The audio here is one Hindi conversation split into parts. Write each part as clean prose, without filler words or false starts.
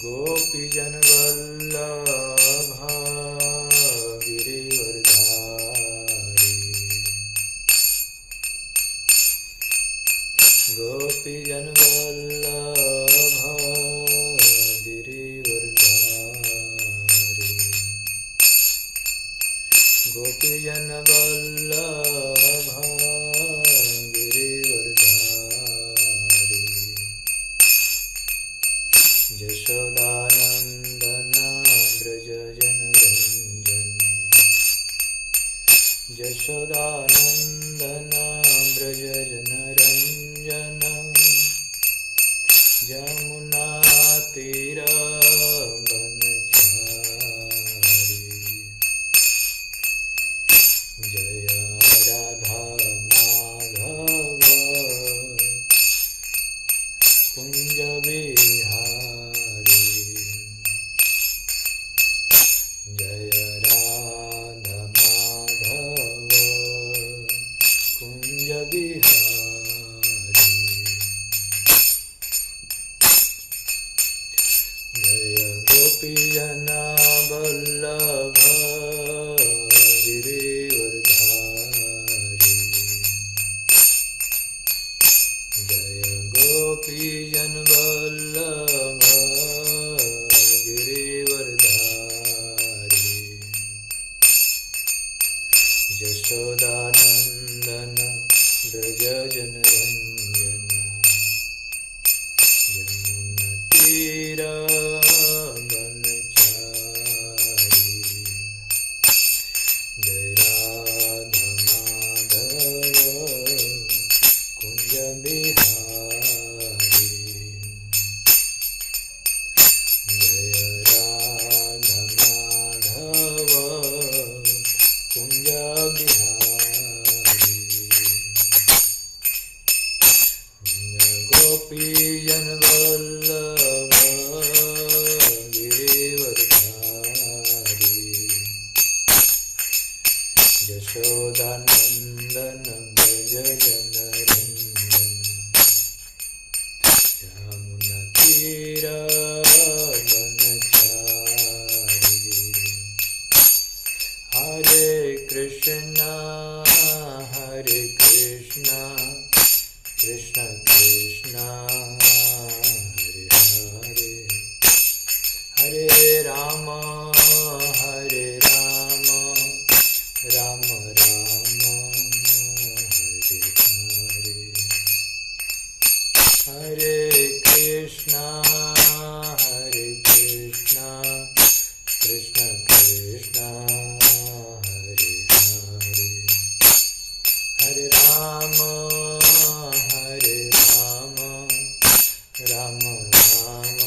गोपीजनवल्लभा गिरिवरधारी गोपीजनवल्लभा गिरिवरधारी गोपीजनवल्लभा गिरिवरधारी यशोदानन्दन व्रज जनरञ्जन यशोदानन्दन व्रज जनरञ्जन यमुनातीरवनचारी जय राधा माधव कुञ्ज बिहारी जय राधा माधव कुञ्ज बिहारी जय गोपीजना वल्लभ गिरिवरधारी जय गोपीजन वल्लभ गिरिवरधारी यशोदानन्दन व्रज जनरञ्जन यमुनतीरवनचारी जय राधा माधव कुञ्ज बिहारी जय राधा माधव कुञ्ज बिहारी गोपीजन वल्लभ गिरिवरधारी यशोदानन्दन व्रज जनरञ्जन यमुनतीरवनचारी हरे कृष्णा कृष्ण कृष्णा हरे हरे हरे राम राम राम हरे हरे कृष्णा कृष्ण कृष्णा हरे हरे हरे राम राम राम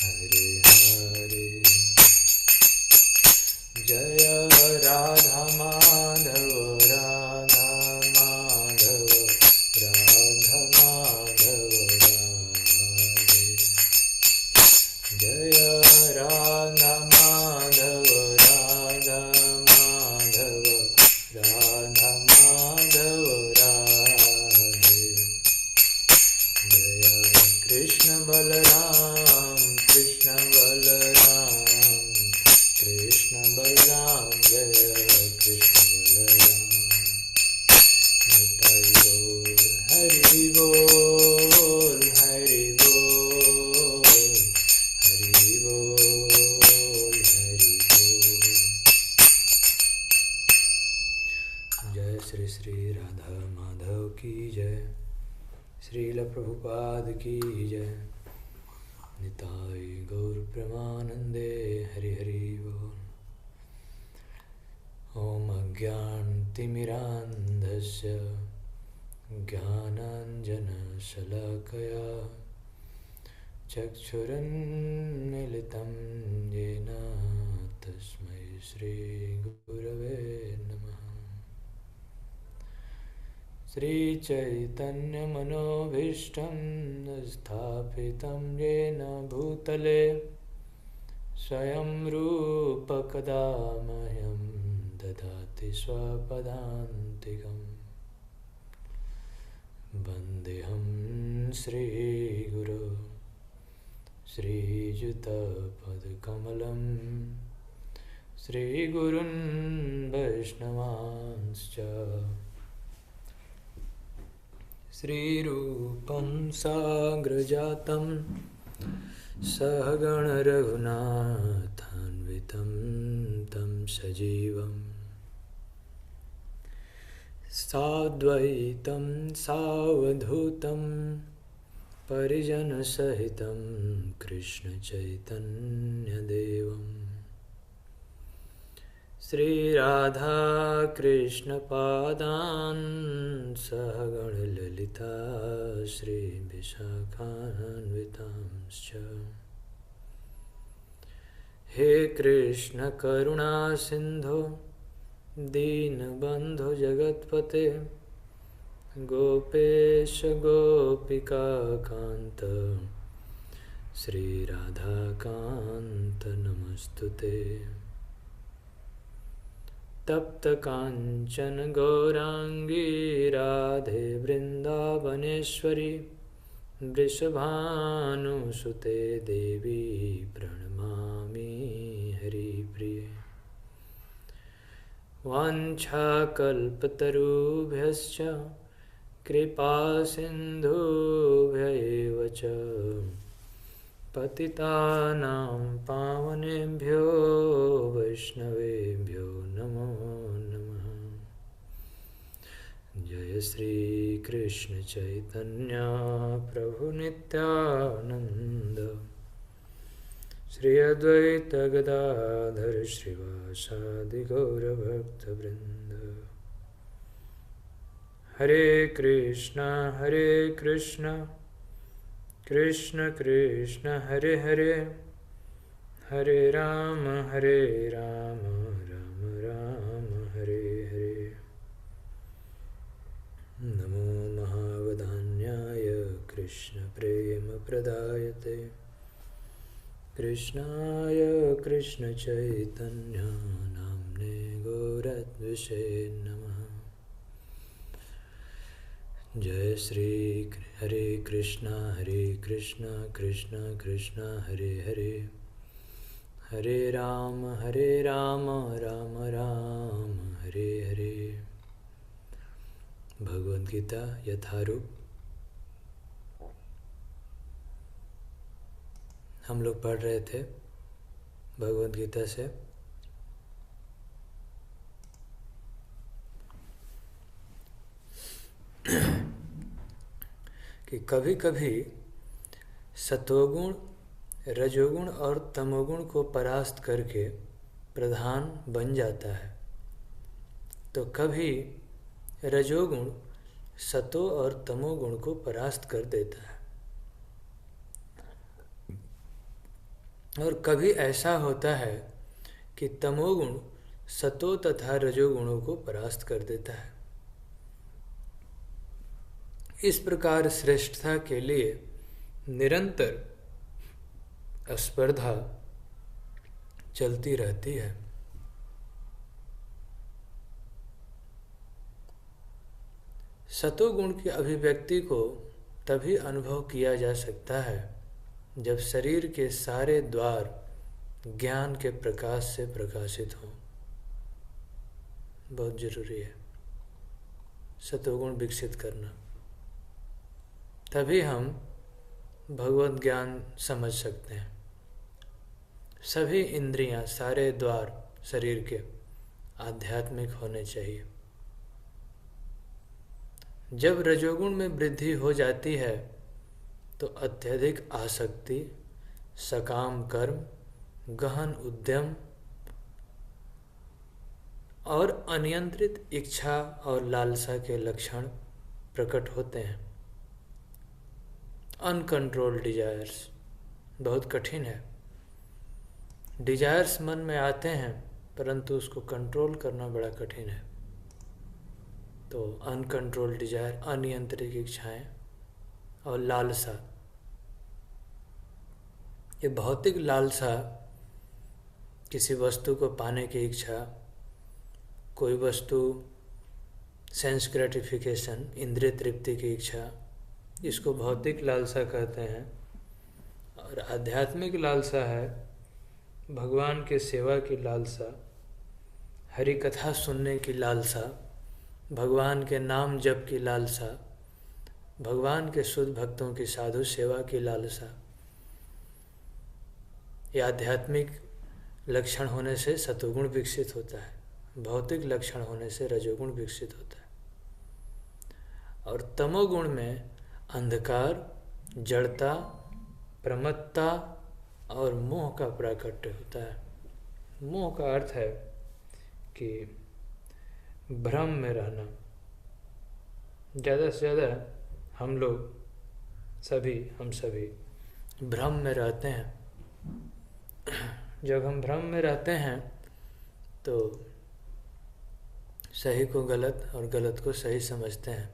हरे हरे जय राधा माधव राधा माधव राधा माधव राधे जय राधा माधव राधा माधव राधा माधव राधे जय कृष्ण बलराम कृष्ण बलराम जय कृष्ण बलराम निताई बोल हरि बोल हरि बोल हरि बोल हरि बोल जय श्री श्री राधा माधव की जय श्रील प्रभुपाद की जय निताई गौर प्रेमानंदे हरि हरि बोल ओम अज्ञानतिमिरान्धस्य ज्ञानाञ्जनशलाकया चक्षुरुन्मीलितं येन तस्मै श्रीगुरवे नमः श्रीचैतन्यमनोभीष्टं स्थापितं येन भूतले स्वयं रूप कदा मह्यं ददाति स्वपदान्तिकम् वन्देऽहं श्रीगुरो श्रीयुतपदकमलं श्रीगुरुन् वैष्णवांश्च श्रीरूपं साग्रजातं सहगण रघुनाथान्वितं तं सजीवं साद्वैतं सावधूतं परिजनसहितं कृष्णचैतन्यदेवं श्रीराधाकृष्णपादान् सहगणललिता श्रीविशाखान्वितांश्च हे कृष्ण करुणा सिंधो दीनबंधो जगत्पते गोपेश गोपिकाकान्त श्रीराधाकान्त नमस्तुते तप्त कांचन गौरांगी राधे वृंदावनेश्वरी वृषभानुसुते देवी प्रणमामि हरिप्रिये वाञ्छाकल्पतरुभ्यश्च कृपा सिन्धुभ्यैव च पतितानां पावनेभ्यो वैष्णवेभ्यो नमो नमः। जय श्री कृष्ण चैतन्य प्रभु नित्यानंद श्री अद्वैत गदाधर श्रीवासादि गौरभक्तवृंद। हरे कृष्णा कृष्ण कृष्ण हरे हरे हरे राम राम राम हरे हरे। नमो महावदान्याय कृष्ण प्रेम प्रदायते कृष्णाय कृष्ण चैतन्य नाम्ने गौरद्विषे नमः। जय श्री हरे कृष्णा कृष्ण कृष्ण हरे हरे हरे राम राम राम हरे हरे। भगवद गीता यथारूप हम लोग पढ़ रहे थे भगवद गीता से। कि कभी कभी सतोगुण रजोगुण और तमोगुण को परास्त करके प्रधान बन जाता है, तो कभी रजोगुण सतो और तमोगुण को परास्त कर देता है, और कभी ऐसा होता है कि तमोगुण सतो तथा रजोगुणों को परास्त कर देता है। इस प्रकार श्रेष्ठता के लिए निरंतर स्पर्धा चलती रहती है। सतोगुण की अभिव्यक्ति को तभी अनुभव किया जा सकता है जब शरीर के सारे द्वार ज्ञान के प्रकाश से प्रकाशित हों। बहुत जरूरी है सतोगुण विकसित करना, तभी हम भगवत ज्ञान समझ सकते हैं। सभी इंद्रियां, सारे द्वार शरीर के आध्यात्मिक होने चाहिए। जब रजोगुण में वृद्धि हो जाती है तो अत्यधिक आसक्ति, सकाम कर्म, गहन उद्यम और अनियंत्रित इच्छा और लालसा के लक्षण प्रकट होते हैं। अनकंट्रोल्ड डिजायर्स बहुत कठिन है। डिजायर्स मन में आते हैं परंतु उसको कंट्रोल करना बड़ा कठिन है। तो अनकंट्रोल्ड डिजायर, अनियंत्रित इच्छाएं और लालसा, ये भौतिक लालसा, किसी वस्तु को पाने की इच्छा, कोई वस्तु सेंस ग्रेटिफिकेशन, इंद्रिय तृप्ति की इच्छा, इसको भौतिक लालसा कहते हैं। और आध्यात्मिक लालसा है भगवान के सेवा की लालसा, हरि कथा सुनने की लालसा, भगवान के नाम जप की लालसा, भगवान के शुद्ध भक्तों की साधु सेवा की लालसा। यह आध्यात्मिक लक्षण होने से सतोगुण विकसित होता है, भौतिक लक्षण होने से रजोगुण विकसित होता है। और तमोगुण में अंधकार, जड़ता, प्रमत्ता और मोह का प्राकट्य होता है। मोह का अर्थ है कि भ्रम में रहना। ज़्यादा से ज़्यादा हम सभी भ्रम में रहते हैं। जब हम भ्रम में रहते हैं तो सही को गलत और गलत को सही समझते हैं।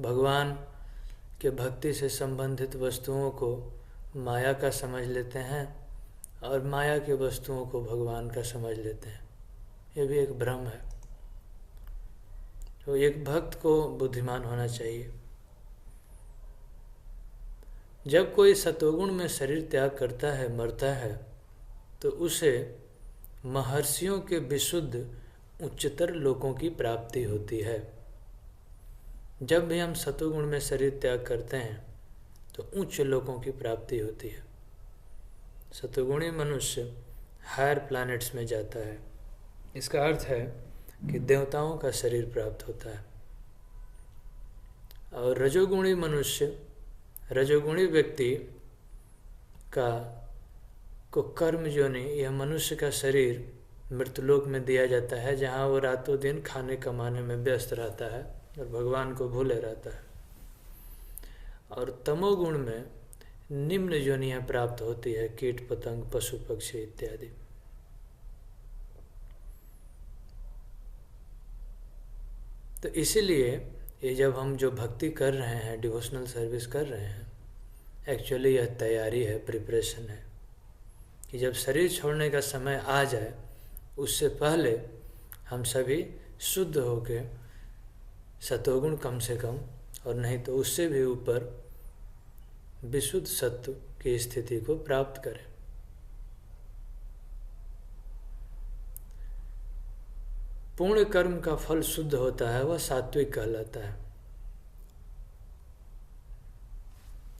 भगवान के भक्ति से संबंधित वस्तुओं को माया का समझ लेते हैं और माया की वस्तुओं को भगवान का समझ लेते हैं। ये भी एक भ्रम है। तो एक भक्त को बुद्धिमान होना चाहिए। जब कोई सतोगुण में शरीर त्याग करता है, मरता है, तो उसे महर्षियों के विशुद्ध उच्चतर लोकों की प्राप्ति होती है। जब भी हम सतोगुण में शरीर त्याग करते हैं तो उच्च लोकों की प्राप्ति होती है। सतोगुणी मनुष्य हायर प्लैनेट्स में जाता है। इसका अर्थ है कि देवताओं का शरीर प्राप्त होता है। और रजोगुणी मनुष्य, रजोगुणी व्यक्ति को कर्म योनि, यह मनुष्य का शरीर मृतलोक में दिया जाता है, जहाँ वो रातों दिन खाने कमाने में व्यस्त रहता है और भगवान को भूले रहता है। और तमोगुण में निम्न योनियाँ प्राप्त होती है, कीट पतंग, पशु पक्षी इत्यादि। तो इसीलिए ये जब हम जो भक्ति कर रहे हैं, डिवोशनल सर्विस कर रहे हैं, एक्चुअली यह तैयारी है, प्रिपरेशन है कि जब शरीर छोड़ने का समय आ जाए उससे पहले हम सभी शुद्ध होके सतोगुण कम से कम, और नहीं तो उससे भी ऊपर विशुद्ध सत्व की स्थिति को प्राप्त करें। पूर्ण कर्म का फल शुद्ध होता है, वह सात्विक कहलाता है।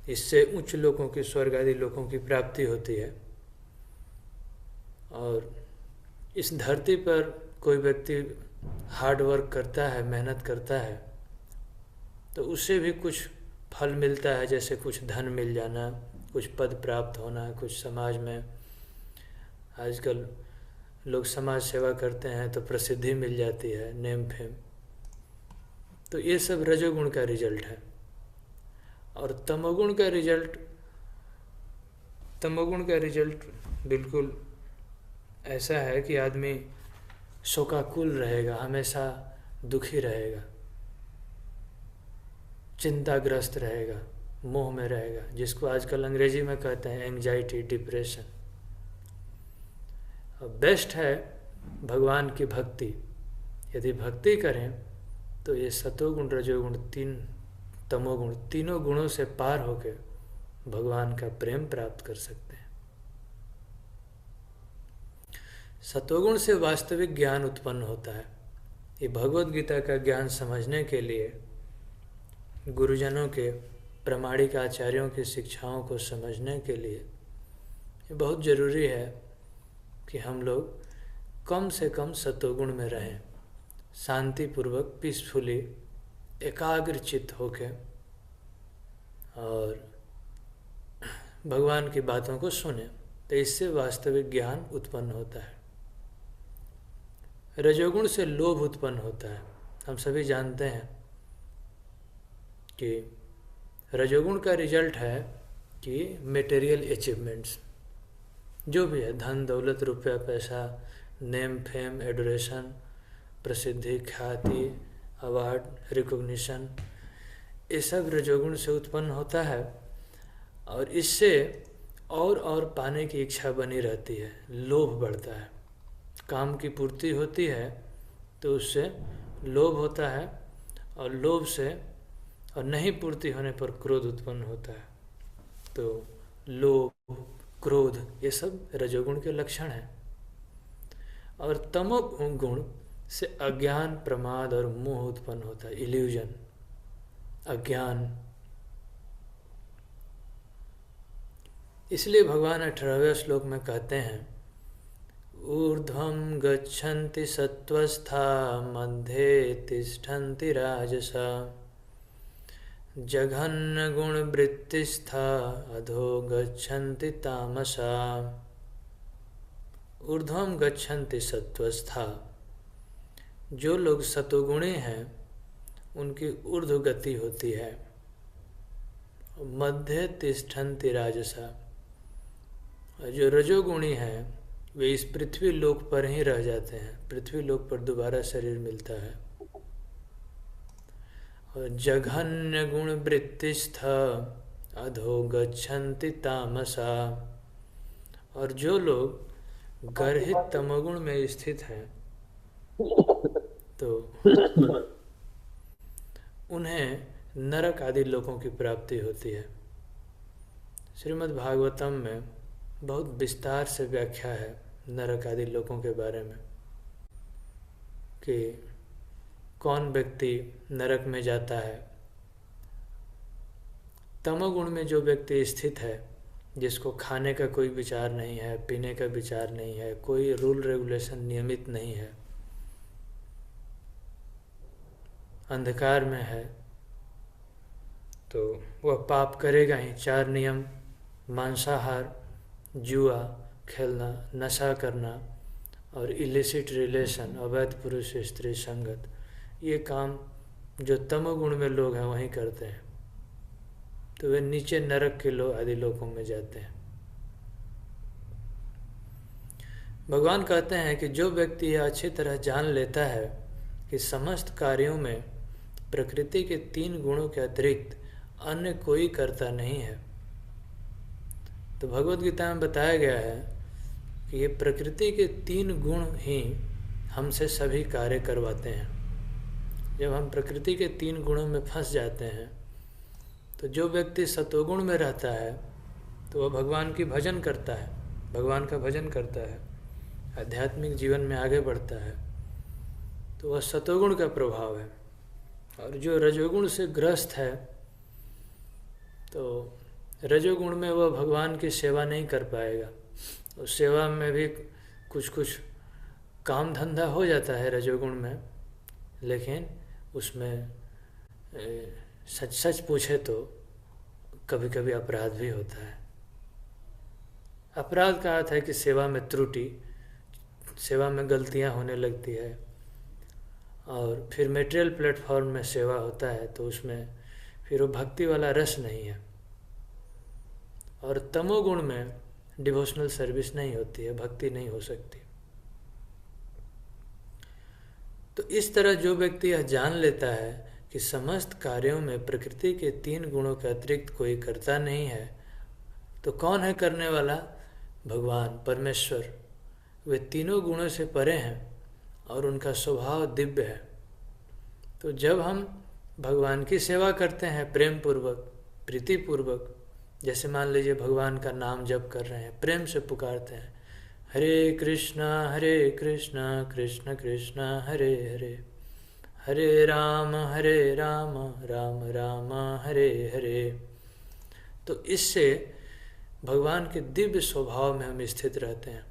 इससे उच्च लोकों की, स्वर्ग आदि लोकों की प्राप्ति होती है। और इस धरती पर कोई व्यक्ति हार्ड वर्क करता है, मेहनत करता है, तो उससे भी कुछ फल मिलता है, जैसे कुछ धन मिल जाना, कुछ पद प्राप्त होना, कुछ समाज में आजकल लोग समाज सेवा करते हैं तो प्रसिद्धि मिल जाती है, नेम फेम। तो ये सब रजोगुण का रिजल्ट है। और तमोगुण का रिजल्ट बिल्कुल ऐसा है कि आदमी शोकाकुल रहेगा, हमेशा दुखी रहेगा, चिंताग्रस्त रहेगा, मोह में रहेगा, जिसको आजकल अंग्रेजी में कहते हैं एंग्जाइटी, डिप्रेशन। बेस्ट है भगवान की भक्ति। यदि भक्ति करें तो ये सतोगुण, रजोगुण, तमोगुण, तीनों गुणों से पार होकर भगवान का प्रेम प्राप्त कर सकते हैं। सतोगुण से वास्तविक ज्ञान उत्पन्न होता है। ये भगवद गीता का ज्ञान समझने के लिए गुरुजनों के, प्रामाणिक आचार्यों की शिक्षाओं को समझने के लिए ये बहुत ज़रूरी है कि हम लोग कम से कम सतोगुण में रहें, शांतिपूर्वक, पीसफुली, एकाग्रचित्त होके, और भगवान की बातों को सुने। तो इससे वास्तविक ज्ञान उत्पन्न होता है। रजोगुण से लोभ उत्पन्न होता है। हम सभी जानते हैं कि रजोगुण का रिजल्ट है कि मटेरियल अचीवमेंट्स, जो भी है, धन दौलत, रुपया पैसा, नेम फेम, एडोरेशन, प्रसिद्धि, ख्याति, अवार्ड, रिकॉग्निशन, ये सब रजोगुण से उत्पन्न होता है। और इससे और पाने की इच्छा बनी रहती है, लोभ बढ़ता है। काम की पूर्ति होती है तो उससे लोभ होता है, और लोभ से और नहीं पूर्ति होने पर क्रोध उत्पन्न होता है। तो लोभ, क्रोध, ये सब रजोगुण के लक्षण हैं। और तमोगुण से अज्ञान, प्रमाद और मोह उत्पन्न होता है, इल्यूजन, अज्ञान। इसलिए भगवान 18वें श्लोक में कहते हैं, ऊर्ध्वं गच्छन्ति सत्त्वस्था मध्ये तिष्ठन्ति राजसा जघन्न गुणवृत्तिस्था अधो गच्छन्ति तामसा। ऊर्ध्वं गच्छन्ति सत्त्वस्था, जो लोग सतोगुणी हैं उनकी ऊर्ध्व गति होती है। मध्य तिष्ठन्ति राजसा, जो रजोगुणी हैं वे इस पृथ्वी लोक पर ही रह जाते हैं, पृथ्वी लोक पर दोबारा शरीर मिलता है। और जघन्य गुण वृत्तिस्थ अधो गच्छन्ति तामसा, और जो लोग गर्हित तमोगुण में स्थित हैं तो उन्हें नरक आदि लोकों की प्राप्ति होती है। श्रीमद् भागवतम में बहुत विस्तार से व्याख्या है नरक आदि लोकों के बारे में, कि कौन व्यक्ति नरक में जाता है। तमोगुण में जो व्यक्ति स्थित है, जिसको खाने का कोई विचार नहीं है, पीने का विचार नहीं है, कोई रूल रेगुलेशन नियमित नहीं है, अंधकार में है, तो वह पाप करेगा ही। 4 नियम, मांसाहार, जुआ खेलना, नशा करना और इलिसिट रिलेशन, अवैध पुरुष स्त्री संगत, ये काम जो तमोगुण में लोग हैं वहीं करते हैं, तो वे नीचे नरक के आदि लोकों में जाते हैं। भगवान कहते हैं कि जो व्यक्ति यह अच्छी तरह जान लेता है कि समस्त कार्यों में प्रकृति के 3 गुणों के अतिरिक्त अन्य कोई करता नहीं है, तो भगवद गीता में बताया गया है कि ये प्रकृति के 3 गुण ही हमसे सभी कार्य करवाते हैं। जब हम प्रकृति के 3 गुणों में फंस जाते हैं, तो जो व्यक्ति सतोगुण में रहता है तो वह भगवान की भजन करता है, भगवान का भजन करता है, आध्यात्मिक जीवन में आगे बढ़ता है, तो वह सतोगुण का प्रभाव है। और जो रजोगुण से ग्रस्त है, तो रजोगुण में वह भगवान की सेवा नहीं कर पाएगा। उस सेवा में भी कुछ कुछ काम धंधा हो जाता है रजोगुण में, लेकिन उसमें सच सच पूछे तो कभी कभी अपराध भी होता है। अपराध का अर्थ है कि सेवा में त्रुटि, सेवा में गलतियां होने लगती है। और फिर मटेरियल प्लेटफॉर्म में सेवा होता है तो उसमें फिर वो भक्ति वाला रस नहीं है। और तमोगुण में डिवोशनल सर्विस नहीं होती है, भक्ति नहीं हो सकती। तो इस तरह जो व्यक्ति यह जान लेता है कि समस्त कार्यों में प्रकृति के 3 गुणों के अतिरिक्त कोई करता नहीं है, तो कौन है करने वाला? भगवान, परमेश्वर। वे तीनों गुणों से परे हैं और उनका स्वभाव दिव्य है। तो जब हम भगवान की सेवा करते हैं प्रेम पूर्वक, प्रीति पूर्वक, जैसे मान लीजिए भगवान का नाम जप कर रहे हैं, प्रेम से पुकारते हैं, हरे कृष्णा कृष्ण कृष्ण हरे हरे, हरे राम राम राम हरे हरे, तो इससे भगवान के दिव्य स्वभाव में हम स्थित रहते हैं।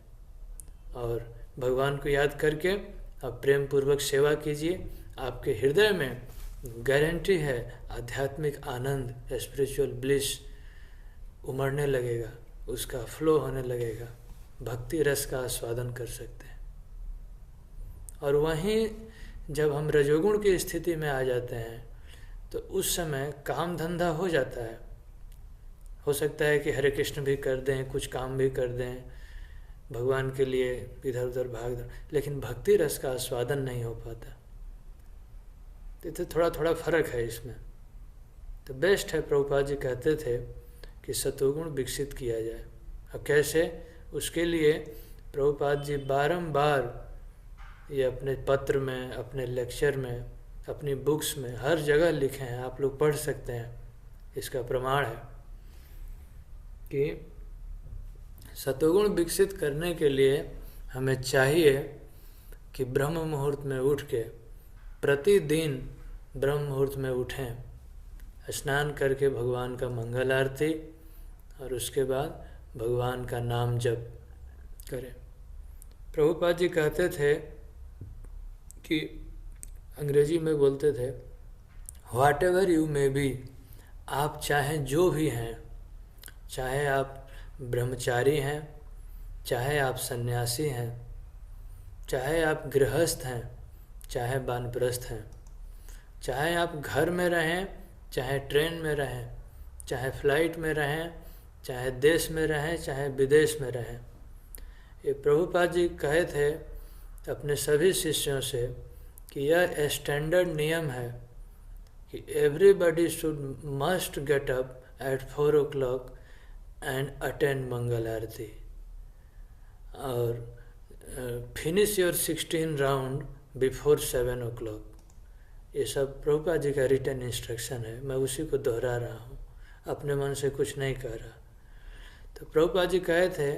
और भगवान को याद करके आप प्रेम पूर्वक सेवा कीजिए, आपके हृदय में गारंटी है आध्यात्मिक आनंद, स्पिरिचुअल ब्लिस उमड़ने लगेगा, उसका फ्लो होने लगेगा, भक्ति रस का आस्वादन कर सकते हैं। और वहीं जब हम रजोगुण की स्थिति में आ जाते हैं तो उस समय काम धंधा हो जाता है। हो सकता है कि हरे कृष्ण भी कर दें, कुछ काम भी कर दें, भगवान के लिए इधर उधर भाग दें, लेकिन भक्ति रस का आस्वादन नहीं हो पाता। तो थोड़ा थोड़ा फर्क है इसमें। तो बेस्ट है, प्रभुपाद जी कहते थे कि सतोगुण विकसित किया जाए। अब कैसे? उसके लिए प्रभुपाद जी बारंबार ये अपने पत्र में, अपने लेक्चर में, अपनी बुक्स में, हर जगह लिखे हैं, आप लोग पढ़ सकते हैं। इसका प्रमाण है कि सतोगुण विकसित करने के लिए हमें चाहिए कि ब्रह्म मुहूर्त में उठ के प्रतिदिन ब्रह्म मुहूर्त में उठें, स्नान करके भगवान का मंगल आरती और उसके बाद भगवान का नाम जप करें। प्रभुपाद जी कहते थे कि अंग्रेजी में बोलते थे, what ever you may be, आप चाहे जो भी हैं, चाहे आप ब्रह्मचारी हैं, चाहे आप सन्यासी हैं, चाहे आप गृहस्थ हैं, चाहे वानप्रस्थ हैं, चाहे आप घर में रहें, चाहे ट्रेन में रहें, चाहे फ्लाइट में रहें, चाहे देश में रहें, चाहे विदेश में रहें। ये प्रभुपाद जी कहे थे अपने सभी शिष्यों से कि यह स्टैंडर्ड नियम है कि everybody should must get up at 4 o'clock and attend Mangal Aarti और finish your 16 round before 7 o'clock। ये सब प्रभुपाद जी का रिटन इंस्ट्रक्शन है, मैं उसी को दोहरा रहा हूँ, अपने मन से कुछ नहीं कह रहा। तो प्रभुपाद जी कहे थे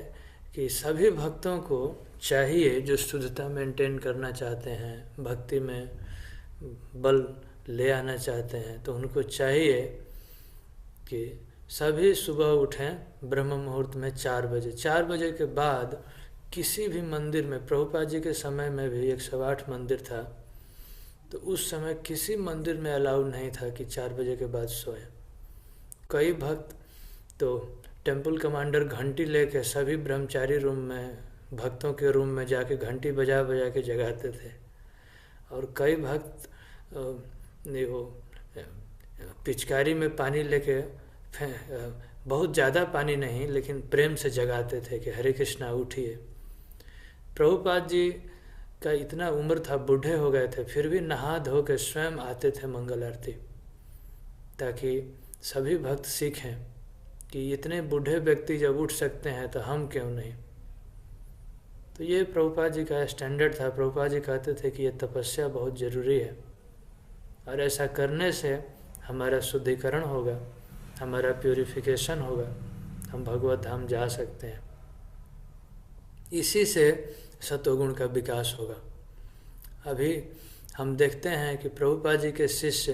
कि सभी भक्तों को चाहिए जो शुद्धता मेंटेन करना चाहते हैं, भक्ति में बल ले आना चाहते हैं, तो उनको चाहिए कि सभी सुबह उठें ब्रह्म मुहूर्त में 4 बजे। 4 बजे के बाद किसी भी मंदिर में, प्रभुपाद जी के समय में भी 108 मंदिर था, तो उस समय किसी मंदिर में अलाउ नहीं था कि 4 बजे के बाद सोएं। कई भक्त तो टेम्पल कमांडर घंटी लेके सभी ब्रह्मचारी रूम में, भक्तों के रूम में जाके घंटी बजा बजा के जगाते थे। और कई भक्त वो पिचकारी में पानी लेके, बहुत ज़्यादा पानी नहीं लेकिन प्रेम से जगाते थे कि हरे कृष्णा उठिए। प्रभुपाद जी का इतना उम्र था, बूढ़े हो गए थे, फिर भी नहा धो के स्वयं आते थे मंगल आरती, ताकि सभी भक्त सीखें कि इतने बूढ़े व्यक्ति जब उठ सकते हैं तो हम क्यों नहीं। तो ये प्रभुपाद जी का स्टैंडर्ड था। प्रभुपाद जी कहते थे कि ये तपस्या बहुत ज़रूरी है और ऐसा करने से हमारा शुद्धिकरण होगा, हमारा प्यूरिफिकेशन होगा, हम भगवत धाम जा सकते हैं। इसी से सतोगुण का विकास होगा। अभी हम देखते हैं कि प्रभुपाद जी के शिष्य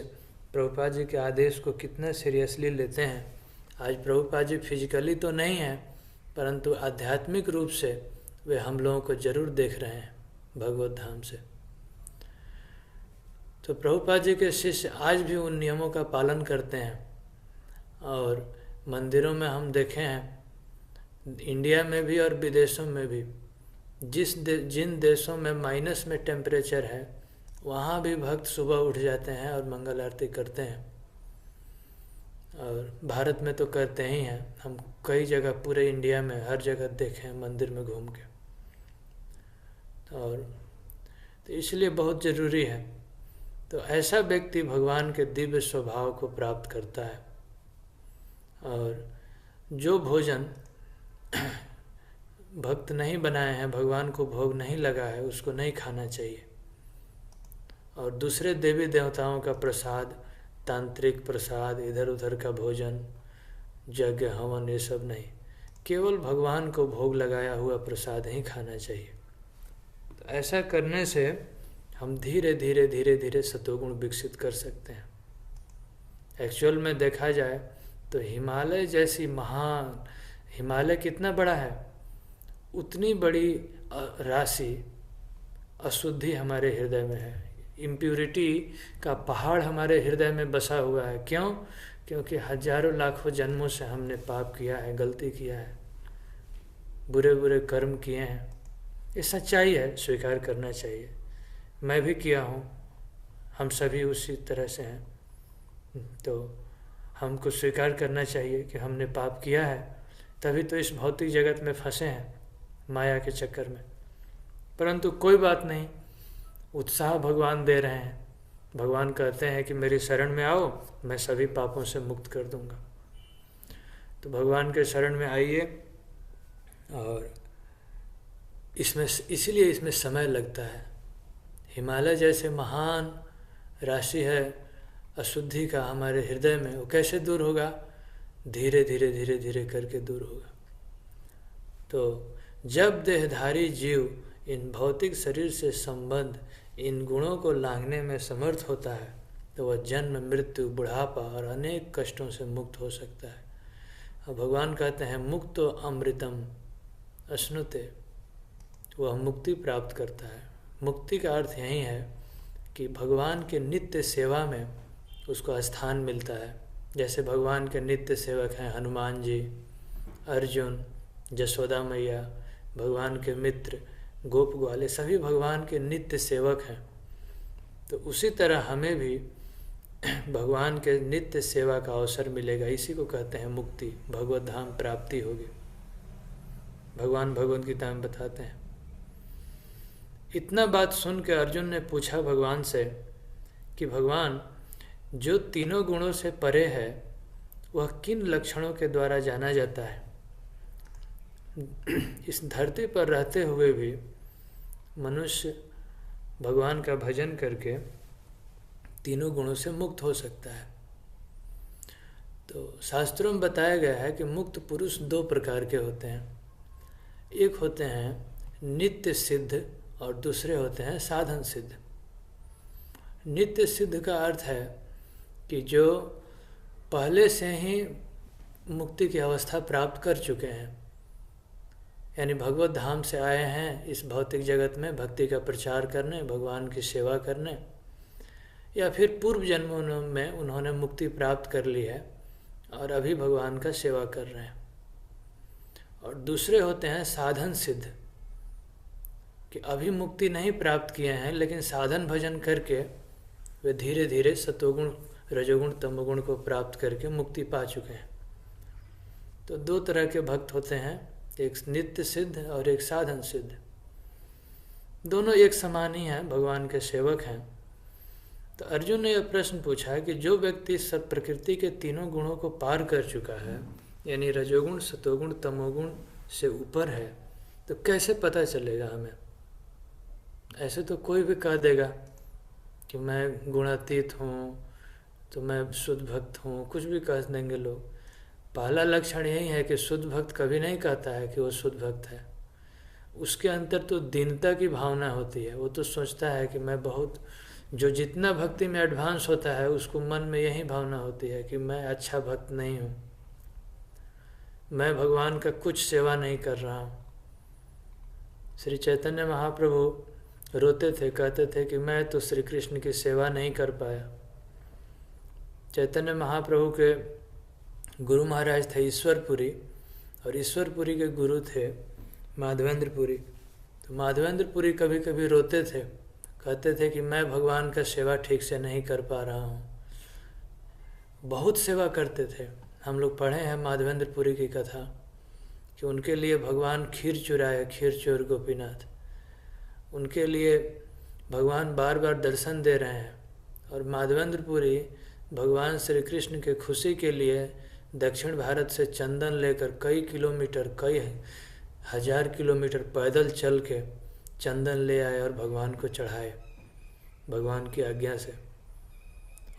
प्रभुपाद जी के आदेश को कितना सीरियसली लेते हैं। आज प्रभुपाद जी फिजिकली तो नहीं हैं, परंतु आध्यात्मिक रूप से वे हम लोगों को जरूर देख रहे हैं भगवत धाम से। तो प्रभुपाद जी के शिष्य आज भी उन नियमों का पालन करते हैं। और मंदिरों में हम देखे हैं, इंडिया में भी और विदेशों में भी, जिन देशों में माइनस में टेम्परेचर है, वहाँ भी भक्त सुबह उठ जाते हैं और मंगल आरती करते हैं। और भारत में तो करते ही हैं, हम कई जगह पूरे इंडिया में हर जगह देखे हैं मंदिर में घूम के। और तो इसलिए बहुत ज़रूरी है। तो ऐसा व्यक्ति भगवान के दिव्य स्वभाव को प्राप्त करता है। और जो भोजन भक्त नहीं बनाए हैं, भगवान को भोग नहीं लगा है, उसको नहीं खाना चाहिए। और दूसरे देवी देवताओं का प्रसाद, तांत्रिक प्रसाद, इधर उधर का भोजन, यज्ञ हवन, ये सब नहीं, केवल भगवान को भोग लगाया हुआ प्रसाद ही खाना चाहिए। तो ऐसा करने से हम धीरे धीरे धीरे धीरे सतोगुण विकसित कर सकते हैं। एक्चुअल में देखा जाए तो हिमालय जैसी महान, हिमालय कितना बड़ा है, उतनी बड़ी राशि अशुद्धि हमारे हृदय में है। इम्प्यूरिटी का पहाड़ हमारे हृदय में बसा हुआ है। क्यों? क्योंकि हजारों लाखों जन्मों से हमने पाप किया है, गलती किया है, बुरे बुरे कर्म किए हैं। ये सच्चाई है, स्वीकार करना चाहिए। मैं भी किया हूँ, हम सभी उसी तरह से हैं। तो हमको स्वीकार करना चाहिए कि हमने पाप किया है, तभी तो इस भौतिक जगत में फंसे हैं माया के चक्कर में। परंतु कोई बात नहीं, उत्साह भगवान दे रहे हैं। भगवान कहते हैं कि मेरी शरण में आओ, मैं सभी पापों से मुक्त कर दूंगा। तो भगवान के शरण में आइए। और इसलिए इसमें समय लगता है। हिमालय जैसे महान राशि है अशुद्धि का हमारे हृदय में, वो कैसे दूर होगा? धीरे धीरे धीरे धीरे करके दूर होगा। तो जब देहधारी जीव इन भौतिक शरीर से संबंध इन गुणों को लांघने में समर्थ होता है तो वह जन्म, मृत्यु, बुढ़ापा और अनेक कष्टों से मुक्त हो सकता है। अब भगवान कहते हैं मुक्तो अमृतम अश्नुते, वह मुक्ति प्राप्त करता है। मुक्ति का अर्थ यही है कि भगवान के नित्य सेवा में उसको स्थान मिलता है। जैसे भगवान के नित्य सेवक हैं हनुमान जी, अर्जुन, जशोदा मैया, भगवान के मित्र गोप ग्वाले, सभी भगवान के नित्य सेवक हैं। तो उसी तरह हमें भी भगवान के नित्य सेवा का अवसर मिलेगा। इसी को कहते हैं मुक्ति, भगवत धाम प्राप्ति होगी। भगवान भगवद गीता में बताते हैं। इतना बात सुन के अर्जुन ने पूछा भगवान से कि भगवान, जो तीनों गुणों से परे है वह किन लक्षणों के द्वारा जाना जाता है? इस धरती पर रहते हुए भी मनुष्य भगवान का भजन करके तीनों गुणों से मुक्त हो सकता है। तो शास्त्रों में बताया गया है कि मुक्त पुरुष दो प्रकार के होते हैं। एक होते हैं नित्य सिद्ध और दूसरे होते हैं साधन सिद्ध। नित्य सिद्ध का अर्थ है कि जो पहले से ही मुक्ति की अवस्था प्राप्त कर चुके हैं, यानी भगवत धाम से आए हैं इस भौतिक जगत में भक्ति का प्रचार करने, भगवान की सेवा करने, या फिर पूर्व जन्मों में उन्होंने मुक्ति प्राप्त कर ली है और अभी भगवान का सेवा कर रहे हैं। और दूसरे होते हैं साधन सिद्ध, कि अभी मुक्ति नहीं प्राप्त किए हैं लेकिन साधन भजन करके वे धीरे धीरे सतोगुण, रजोगुण, तमोगुण को प्राप्त करके मुक्ति पा चुके हैं। तो दो तरह के भक्त होते हैं, एक नित्य सिद्ध और एक साधन सिद्ध। दोनों एक समान ही हैं, भगवान के सेवक हैं। तो अर्जुन ने यह प्रश्न पूछा कि जो व्यक्ति सब प्रकृति के तीनों गुणों को पार कर चुका है, यानी रजोगुण, सतोगुण, तमोगुण से ऊपर है, तो कैसे पता चलेगा हमें? ऐसे तो कोई भी कह देगा कि मैं गुणातीत हूँ, तो मैं शुद्ध भक्त हूँ, कुछ भी कह देंगे लोग। पहला लक्षण यही है कि शुद्ध भक्त कभी नहीं कहता है कि वो शुद्ध भक्त है। उसके अंदर तो दीनता की भावना होती है। वो तो सोचता है कि मैं बहुत, जो जितना भक्ति में एडवांस होता है उसको मन में यही भावना होती है कि मैं अच्छा भक्त नहीं हूँ, मैं भगवान का कुछ सेवा नहीं कर रहा हूँ। श्री चैतन्य महाप्रभु रोते थे, कहते थे कि मैं तो श्री कृष्ण की सेवा नहीं कर पाया। चैतन्य महाप्रभु के गुरु महाराज थे ईश्वरपुरी, और ईश्वरपुरी के गुरु थे माधवेंद्रपुरी। तो माधवेंद्रपुरी कभी कभी रोते थे, कहते थे कि मैं भगवान का सेवा ठीक से नहीं कर पा रहा हूँ। बहुत सेवा करते थे। हम लोग पढ़े हैं माधवेंद्रपुरी की कथा कि उनके लिए भगवान खीर चुराए, खीर चोर गोपीनाथ। उनके लिए भगवान बार बार दर्शन दे रहे हैं। और माधवेंद्रपुरी भगवान श्री कृष्ण के खुशी के लिए दक्षिण भारत से चंदन लेकर कई किलोमीटर, कई हजार किलोमीटर पैदल चल के चंदन ले आए और भगवान को चढ़ाए भगवान की आज्ञा से।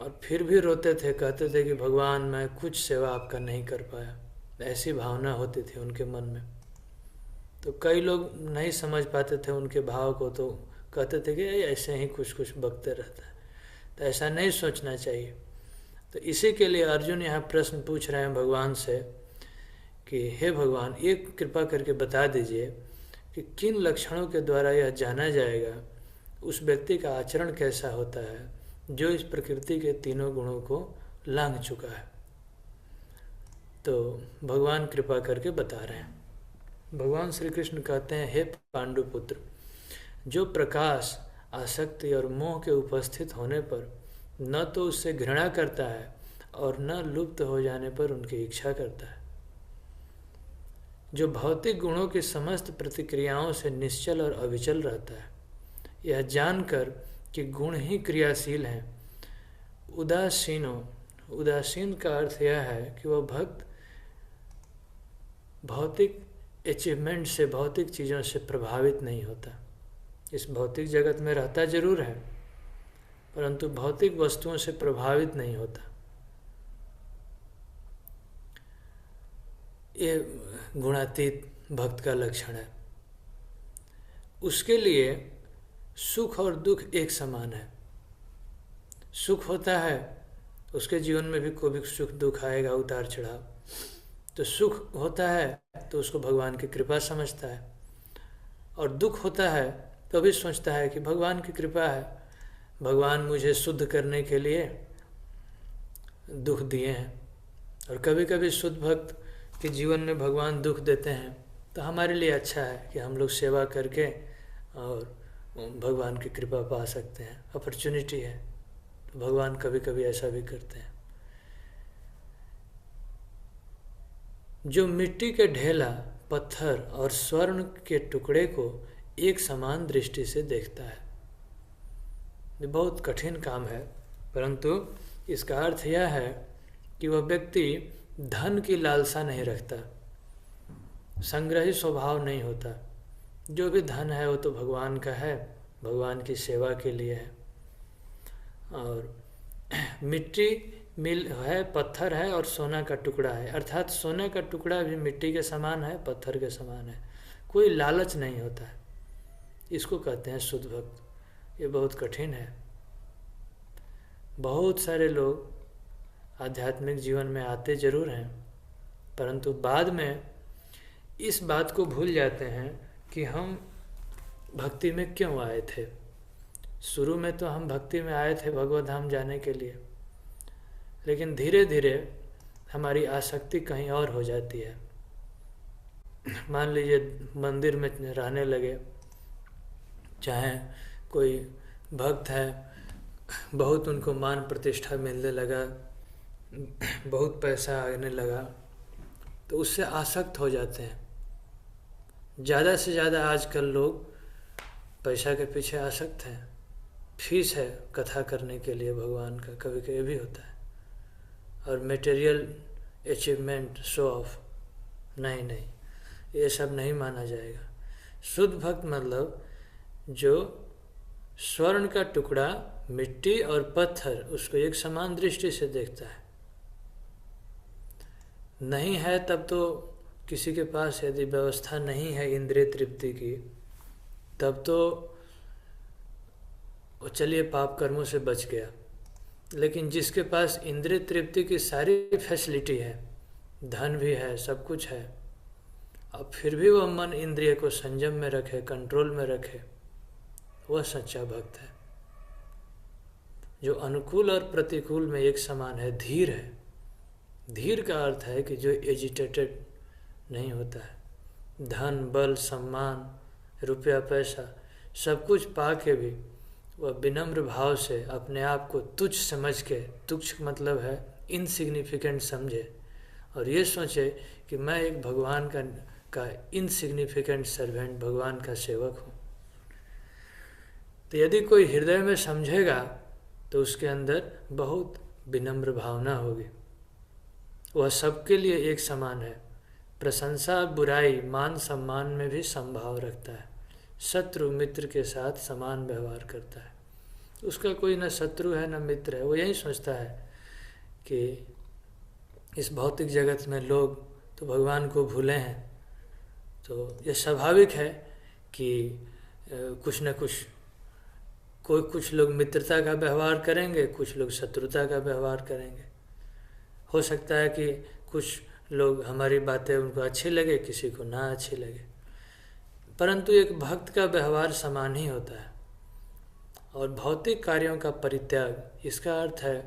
और फिर भी रोते थे, कहते थे कि भगवान मैं कुछ सेवा आपका नहीं कर पाया। ऐसी भावना होती थी उनके मन में। तो कई लोग नहीं समझ पाते थे उनके भाव को, तो कहते थे कि ऐसे ही कुछ कुछ बकते रहता है। तो ऐसा नहीं सोचना चाहिए। तो इसी के लिए अर्जुन यहाँ प्रश्न पूछ रहे हैं भगवान से कि हे भगवान, एक कृपा करके बता दीजिए कि किन लक्षणों के द्वारा यह जाना जाएगा उस व्यक्ति का आचरण कैसा होता है जो इस प्रकृति के तीनों गुणों को लांघ चुका है। तो भगवान कृपा करके बता रहे हैं। भगवान श्री कृष्ण कहते हैं, हे पांडुपुत्र, जो प्रकाश, आसक्ति और मोह के उपस्थित होने पर न तो उससे घृणा करता है और न लुप्त हो जाने पर उनकी इच्छा करता है, जो भौतिक गुणों की समस्त प्रतिक्रियाओं से निश्चल और अविचल रहता है, यह जानकर कि गुण ही क्रियाशील हैं, उदासीन का अर्थ यह है कि वह भक्त भौतिक अचीवमेंट से, भौतिक चीज़ों से प्रभावित नहीं होता। इस भौतिक जगत में रहता जरूर है परंतु भौतिक वस्तुओं से प्रभावित नहीं होता। ये गुणातीत भक्त का लक्षण है। उसके लिए सुख और दुख एक समान है। सुख होता है, उसके जीवन में भी कोई भी सुख दुख आएगा, उतार चढ़ाव। तो सुख होता है तो उसको भगवान की कृपा समझता है, और दुख होता है तो भी सोचता है कि भगवान की कृपा है, भगवान मुझे शुद्ध करने के लिए दुख दिए हैं। और कभी कभी शुद्ध भक्त के जीवन में भगवान दुख देते हैं तो हमारे लिए अच्छा है कि हम लोग सेवा करके और भगवान की कृपा पा सकते हैं, अपॉर्चुनिटी है। तो भगवान कभी कभी ऐसा भी करते हैं। जो मिट्टी के ढेला, पत्थर और स्वर्ण के टुकड़े को एक समान दृष्टि से देखता है। ये बहुत कठिन काम है, परंतु इसका अर्थ यह है कि वह व्यक्ति धन की लालसा नहीं रखता, संग्रही स्वभाव नहीं होता। जो भी धन है वो तो भगवान का है, भगवान की सेवा के लिए है। और मिट्टी मिल है, पत्थर है और सोना का टुकड़ा है, अर्थात सोने का टुकड़ा भी मिट्टी के समान है, पत्थर के समान है। कोई लालच नहीं होता है। इसको कहते हैं शुद्ध भक्त। ये बहुत कठिन है। बहुत सारे लोग आध्यात्मिक जीवन में आते जरूर हैं, परंतु बाद में इस बात को भूल जाते हैं कि हम भक्ति में क्यों आए थे। शुरू में तो हम भक्ति में आए थे भगवत धाम जाने के लिए, लेकिन धीरे धीरे हमारी आसक्ति कहीं और हो जाती है। मान लीजिए मंदिर में रहने लगे, चाहे कोई भक्त है, बहुत उनको मान प्रतिष्ठा मिलने लगा, बहुत पैसा आने लगा, तो उससे आसक्त हो जाते हैं। ज़्यादा से ज़्यादा आजकल लोग पैसा के पीछे आसक्त हैं। फीस है कथा करने के लिए भगवान का, कभी कभी भी होता है। और मटेरियल अचीवमेंट, शो ऑफ, नहीं, ये सब नहीं माना जाएगा। शुद्ध भक्त मतलब जो स्वर्ण का टुकड़ा, मिट्टी और पत्थर, उसको एक समान दृष्टि से देखता है। नहीं है तब तो किसी के पास यदि व्यवस्था नहीं है इंद्रिय तृप्ति की, तब तो वो चलिए पाप कर्मों से बच गया। लेकिन जिसके पास इंद्रिय तृप्ति की सारी फैसिलिटी है, धन भी है, सब कुछ है, अब फिर भी वह मन इंद्रिय को संयम में रखे, कंट्रोल में रखे, वह सच्चा भक्त है। जो अनुकूल और प्रतिकूल में एक समान है, धीर है। धीर का अर्थ है कि जो एजिटेटेड नहीं होता है। धन, बल, सम्मान, रुपया, पैसा सब कुछ पा के भी वह विनम्र भाव से अपने आप को तुच्छ समझ के, तुच्छ मतलब है इनसिग्निफिकेंट समझे, और ये सोचे कि मैं एक भगवान का इनसिग्निफिकेंट सर्वेंट, भगवान का सेवक हूँ। तो यदि कोई हृदय में समझेगा तो उसके अंदर बहुत विनम्र भावना होगी। वह सबके लिए एक समान है। प्रशंसा, बुराई, मान सम्मान में भी समभाव रखता है। शत्रु मित्र के साथ समान व्यवहार करता है। उसका कोई न शत्रु है न मित्र है। वो यही सोचता है कि इस भौतिक जगत में लोग तो भगवान को भूले हैं, तो ये स्वाभाविक है कि कुछ न कुछ लोग मित्रता का व्यवहार करेंगे, कुछ लोग शत्रुता का व्यवहार करेंगे। हो सकता है कि कुछ लोग हमारी बातें उनको अच्छी लगे, किसी को ना अच्छी लगे, परंतु एक भक्त का व्यवहार समान ही होता है। और भौतिक कार्यों का परित्याग, इसका अर्थ है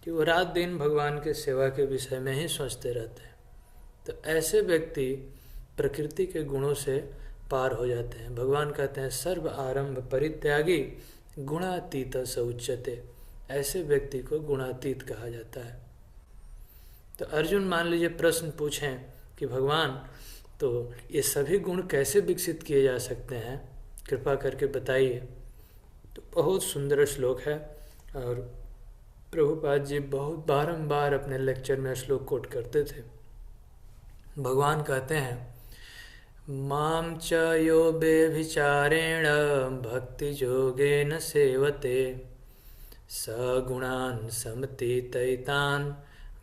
कि वो रात दिन भगवान के सेवा के विषय में ही सोचते रहते हैं। तो ऐसे व्यक्ति प्रकृति के गुणों से पार हो जाते हैं। भगवान कहते हैं सर्व आरंभ परित्यागी गुणातीत स उच्यते। ऐसे व्यक्ति को गुणातीत कहा जाता है। तो अर्जुन मान लीजिए प्रश्न पूछें कि भगवान, तो ये सभी गुण कैसे विकसित किए जा सकते हैं, कृपा करके बताइए। तो बहुत सुंदर श्लोक है, और प्रभुपाद जी बहुत बारंबार अपने लेक्चर में श्लोक कोट करते थे। भगवान कहते हैं माम च यो व्यभिचारेण भक्ति योगेन सेवते सगुणान् समतीतैतान्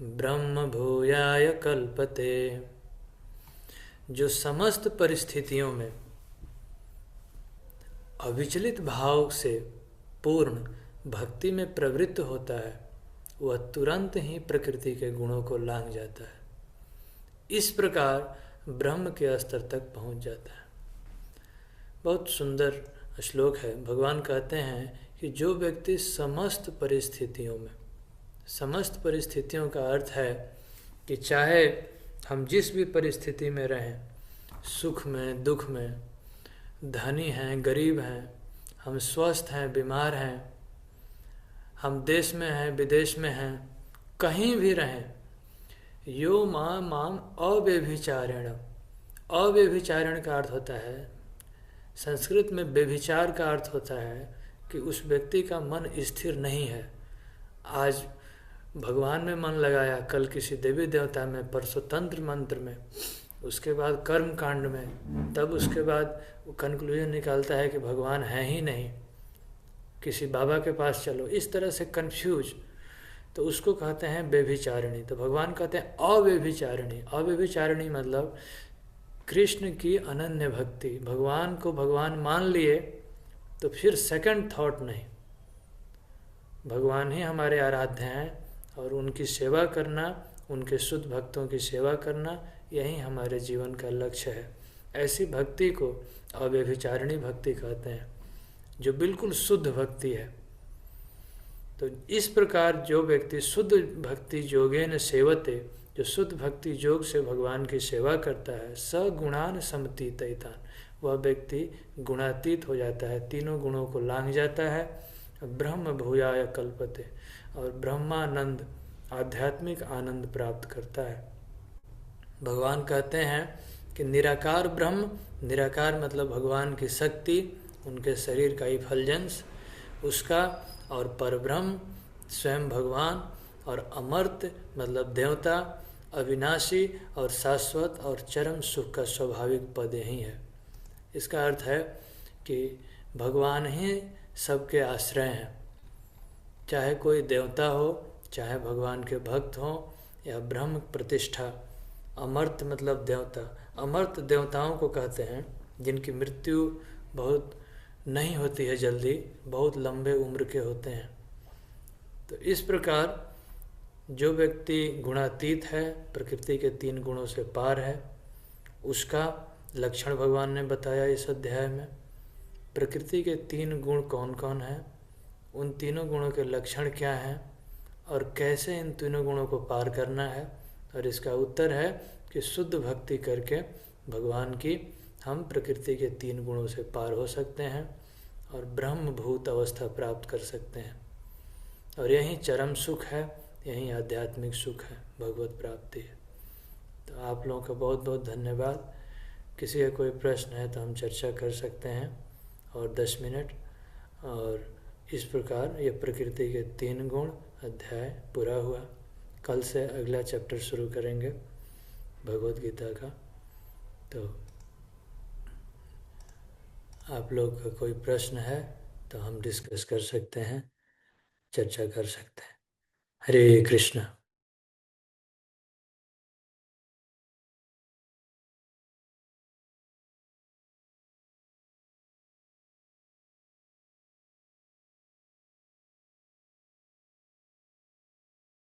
ब्रह्म भूयाय कल्पते। जो समस्त परिस्थितियों में अविचलित भाव से पूर्ण भक्ति में प्रवृत्त होता है, वह तुरंत ही प्रकृति के गुणों को लांघ जाता है। इस प्रकार ब्रह्म के स्तर तक पहुंच जाता है। बहुत सुंदर श्लोक है। भगवान कहते हैं कि जो व्यक्ति समस्त परिस्थितियों में, समस्त परिस्थितियों का अर्थ है कि चाहे हम जिस भी परिस्थिति में रहें, सुख में, दुख में, धनी हैं, गरीब हैं, हम स्वस्थ हैं, बीमार हैं, हम देश में हैं, विदेश में हैं, कहीं भी रहें, यो माम माम अव्यभिचारेण। अव्यभिचारण का अर्थ होता है, संस्कृत में व्यभिचार का अर्थ होता है कि उस व्यक्ति का मन स्थिर नहीं है। आज भगवान में मन लगाया, कल किसी देवी देवता में, परसों तंत्र मंत्र में, उसके बाद कर्म कांड में, तब उसके बाद वो कंक्लूजन निकालता है कि भगवान है ही नहीं, किसी बाबा के पास चलो, इस तरह से कंफ्यूज, तो उसको कहते हैं व्यभिचारिणी। तो भगवान कहते हैं अव्यभिचारिणी। अव्यभिचारिणी मतलब कृष्ण की अनन्य भक्ति, भगवान को भगवान मान लिए तो फिर सेकंड थॉट नहीं, भगवान ही हमारे आराध्य हैं और उनकी सेवा करना, उनके शुद्ध भक्तों की सेवा करना, यही हमारे जीवन का लक्ष्य है। ऐसी भक्ति को अव्यभिचारिणी भक्ति कहते हैं, जो बिल्कुल शुद्ध भक्ति है। तो इस प्रकार जो व्यक्ति शुद्ध भक्ति योगेन सेवते, जो शुद्ध भक्ति योग से भगवान की सेवा करता है, सगुणान समतीतैतान, वह व्यक्ति गुणातीत हो जाता है, तीनों गुणों को लांघ जाता है, ब्रह्म भूयाय कल्पते, और ब्रह्मानंद, आध्यात्मिक आनंद प्राप्त करता है। भगवान कहते हैं कि निराकार ब्रह्म, निराकार मतलब भगवान की शक्ति, उनके शरीर का इफल्जेंस उसका, और परब्रह्म स्वयं भगवान, और अमर्त्य मतलब देवता, अविनाशी और शाश्वत और चरम सुख का स्वाभाविक पद यही है। इसका अर्थ है कि भगवान ही सबके आश्रय हैं, चाहे कोई देवता हो, चाहे भगवान के भक्त हों, या ब्रह्म प्रतिष्ठा। अमर्त्य मतलब देवता, अमर्त्य देवताओं को कहते हैं जिनकी मृत्यु बहुत नहीं होती है जल्दी, बहुत लंबे उम्र के होते हैं। तो इस प्रकार जो व्यक्ति गुणातीत है, प्रकृति के तीन गुणों से पार है, उसका लक्षण भगवान ने बताया इस अध्याय में। प्रकृति के तीन गुण कौन कौन हैं, उन तीनों गुणों के लक्षण क्या हैं, और कैसे इन तीनों गुणों को पार करना है। और इसका उत्तर है कि शुद्ध भक्ति करके भगवान की हम प्रकृति के तीन गुणों से पार हो सकते हैं और ब्रह्मभूत अवस्था प्राप्त कर सकते हैं। और यही चरम सुख है, यही आध्यात्मिक सुख है, भगवत प्राप्ति है। तो आप लोगों का बहुत बहुत धन्यवाद। किसी का कोई प्रश्न है तो हम चर्चा कर सकते हैं, और 10 मिनट। और इस प्रकार ये प्रकृति के तीन गुण अध्याय पूरा हुआ। कल से अगला चैप्टर शुरू करेंगे भगवत गीता का। तो आप लोग का कोई प्रश्न है तो हम डिस्कस कर सकते हैं, चर्चा कर सकते हैं। हरे कृष्ण।